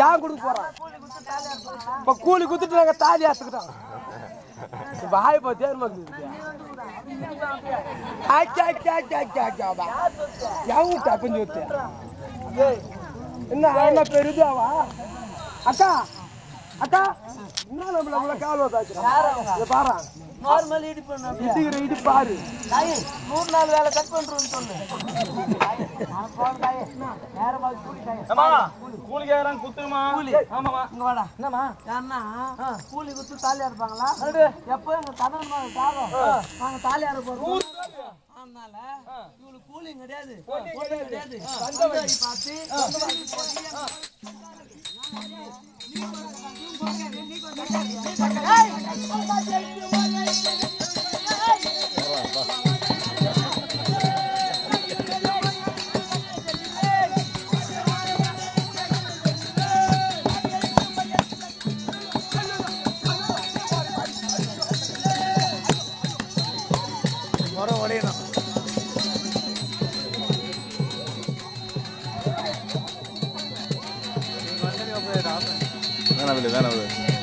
யான் கொடுக்க போறான் இப்ப கூலி குத்துட்டு நாங்க தாலி ஆத்துக்கிட்டோம் வாய் பத்தி என்ன என்ன பெருதாவா அக்கா அக்கா என்ன நம்மள கால் வந்தாச்சு பாரு நார்மல் இடி பண்ணு இடி பாரு 100 நாள் வேலை கட் பண்றேன்னு சொல்லு நான் போன் தாயே நேரமா கூலி தாயே அம்மா கூலி கேக்குறான் குத்துமா கூலி ஆமாமா இங்க வாடா என்னமா யாருன்னா கூலி குத்து தாலியா இருப்பாங்களா எப்போ எங்க கணவன் காலம் நாங்க தாலியா இருப்போம் அதனால இவளுக்கு கூலி கிடையாது கூலி கிடையாது பந்தவடி பார்த்து வேணாம்